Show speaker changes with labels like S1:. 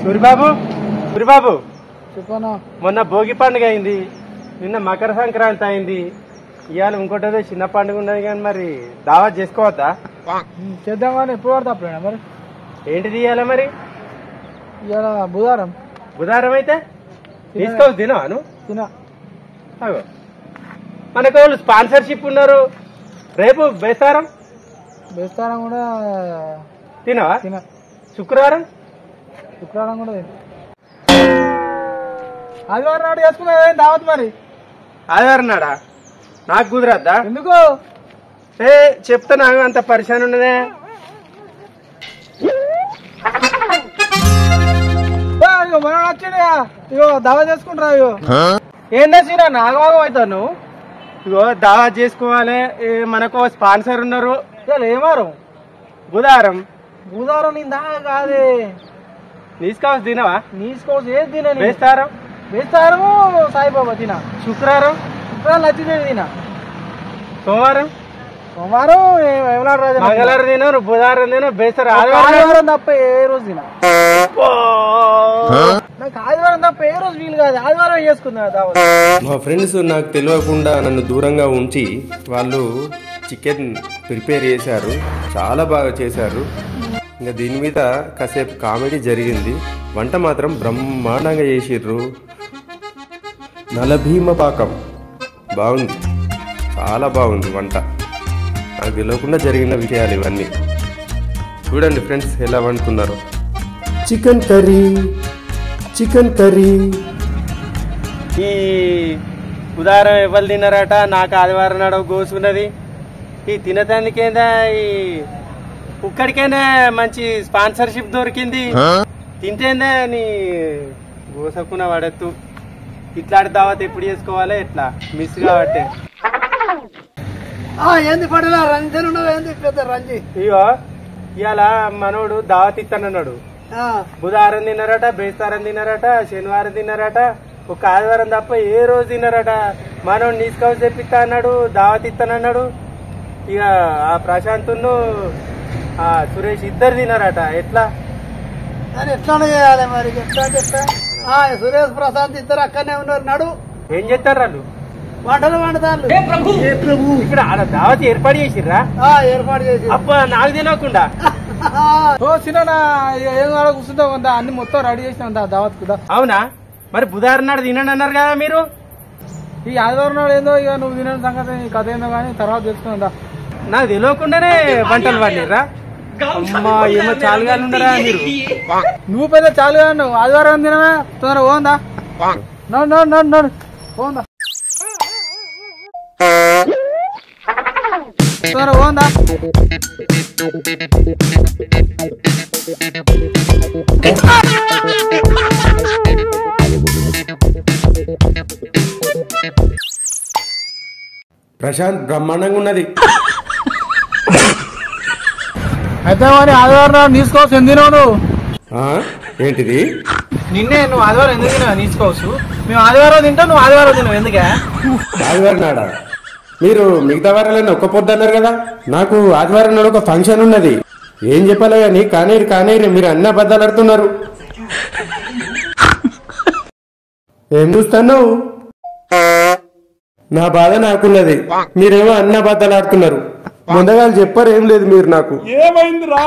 S1: సూరిబాబు సూరిబాబు
S2: చెప్పనా
S1: మొన్న భోగి పండుగ అయింది, నిన్న మకర సంక్రాంతి అయింది, ఇవాళ ఇంకోటి చిన్న పండుగ ఉన్నది కానీ మరి దావత్ చేసుకోవద్దా?
S2: చేద్దాం కానీ ఎప్పుడు పడతా అప్పుడైనా మరి
S1: ఏంటిది ఇవాళ మరి?
S2: ఇవాళ బుధవారం.
S1: బుధవారం అయితే తీసుకోవచ్చు తినవాను
S2: తిన
S1: మనకు వాళ్ళు స్పాన్సర్షిప్ ఉన్నారు. రేపు బేస్తారం
S2: బేస్తారం కూడా
S1: తినవా?
S2: తిన.
S1: శుక్రవారం
S2: శుక్రవారం కూడా తిన. ఆదివారం నాడు చేసుకున్నా దావత్ మరి.
S1: ఆదివారం నాడా? నాకు కుదరద్దా?
S2: ఎందుకు?
S1: చెప్తా, నాకు అంత పరిశాన్ ఉన్నదే.
S2: మనం వచ్చింది ఇగో దావా చేసుకుంటారా? ఇగో ఏంటో సీనా నాగవాగం అవుతావు నువ్వు.
S1: ఇగో దావత్ చేసుకోవాలి, మనకు స్పాన్సర్ ఉన్నారు.
S2: ఏమారం?
S1: బుధవారం.
S2: బుధవారం నేను దాకా కాదే.
S1: తీసుకోవచ్చు తినవా?
S2: తీసుకోవచ్చు. ఏది తిన?
S1: బేస్తారం.
S2: బేస్తారము సాయిబాబా తిన.
S1: శుక్రవారం
S2: శుక్రవారం నచ్చింది తిన.
S1: సోమవారం
S2: సోమవారం
S1: మంగళవారం తిన, బుధవారం తిన, బేస్తారం.
S2: ఆదివారం తప్ప ఏ రోజు తిన. నాకు ఆదివారం తప్ప ఏ రోజు వీలు కాదు. ఆదివారం చేసుకున్నా.
S3: మా ఫ్రెండ్స్ నాకు తెలియకుండా నన్ను దూరంగా ఉంచి వాళ్ళు చికెన్ ప్రిపేర్ చేశారు, చాలా బాగా చేశారు. ఇంకా దీని మీద కాసేపు కామెడీ జరిగింది. వంట మాత్రం బ్రహ్మాండంగా చేసిర్రు. నలభీమ పాకం బాగుంది, చాలా బాగుంది వంట. నాకు తెలియకుండా జరిగిన విషయాలు ఇవన్నీ. చూడండి ఫ్రెండ్స్ ఎలా వండుతున్నారు. Chicken curry, chicken curry.
S1: ఈ బుధవారం ఎవరు తిన్నారట, నాకు ఆదివారం నాడు గోసుకున్నది. ఈ తినటానికైనా ఈ కుక్కడికైనా మంచి స్పాన్సర్షిప్ దొరికింది. తింటేనే నీ గోసకున్న పడద్దు. ఇట్లాంటి దావత్ ఎప్పుడు చేసుకోవాలి? ఎట్లా మిస్ కాబట్టి
S2: ఏంది పడలా రంజన్ ఏంది పెద్ద రంజి.
S1: ఇగో ఇవాళ మనోడు దావత్ ఇస్తానన్నాడు. బుధవారం తిన్నారట, బేస్తారం తిన్నారట, శనివారం తిన్నారట, ఒక ఆదివారం తప్ప ఏ రోజు తిన్నారట. మనోడు తీసుకొని తెప్పిస్తా అన్నాడు, దావత్ ఇస్తానన్నాడు. ఇక ఆ ప్రశాంత్ ఆ సురేష్ ఇద్దరు తిన్నారట. ఎట్లా
S2: ఎట్లా చేయాలి మరి? ఎట్లా చెప్తా. సురేష్ ప్రశాంత్ ఇద్దరు అక్కడనే ఉన్నారు. నడు
S1: ఏం చేస్తారు వాళ్ళు?
S2: వంటలు వండుతారు.
S1: ఇక్కడ ఆడ దావత్ ఏర్పాటు చేసిర్రా?
S2: ఏర్పాటు చేసి
S1: అబ్బా నాకు తినకుండా.
S2: చిన్న ఏం కూర్చుంటావు అంతా అన్ని మొత్తం రెడీ చేసినా దావత్ కూడా.
S1: అవునా? మరి బుధవారం నాడు తినండి అన్నారు కదా మీరు.
S2: ఈ ఆదివారం నాడు ఏందో ఇక నువ్వు తినని సంగతి నీ కథ ఏందో కానీ తర్వాత తెలుసుకుందా.
S1: నాకు తెలియకుండానే వంటలు వండిర్రా? అమ్మా ఏమో చాలుగాలు ఉండరా మీరు.
S2: నువ్వు పెద్ద చాలుగా నువ్వు ఆదివారం తినవా? తొందర పోందా. నడు నడు నడు నడు పోందా. తొందర పోందా.
S3: ప్రశాంత్ బ్రహ్మాండంగా ఉన్నది.
S2: అయితే మరి ఆదివారం నాడు తీసుకోవచ్చు. ఎందుకు తినవు నువ్వు?
S3: ఏంటిది?
S2: నిన్నే నువ్వు ఆదివారం ఎందుకు తినవు? తీసుకోవచ్చు. మేము ఆదివారం తింటాం, నువ్వు ఆదివారం తినవు. ఎందుకే?
S3: ఆదివారం నాడా? మీరు మిగతా వారాలన్నీ ఒక్క పొద్దు అన్నారు కదా. నాకు ఆదివారం నాడు ఒక ఫంక్షన్ ఉన్నది. ఏం చెప్పాలి కానీ కానేరు మీరు అన్ని అబద్ధాలు ఆడుతున్నారు. ఏం చూస్తాను? నా బాధ నాకున్నది, మీరేమో అన్ని అబద్ధాలు ఆడుతున్నారు. ముందుగా చెప్పారు ఏం లేదు మీరు నాకు.
S1: ఏమైందిరా?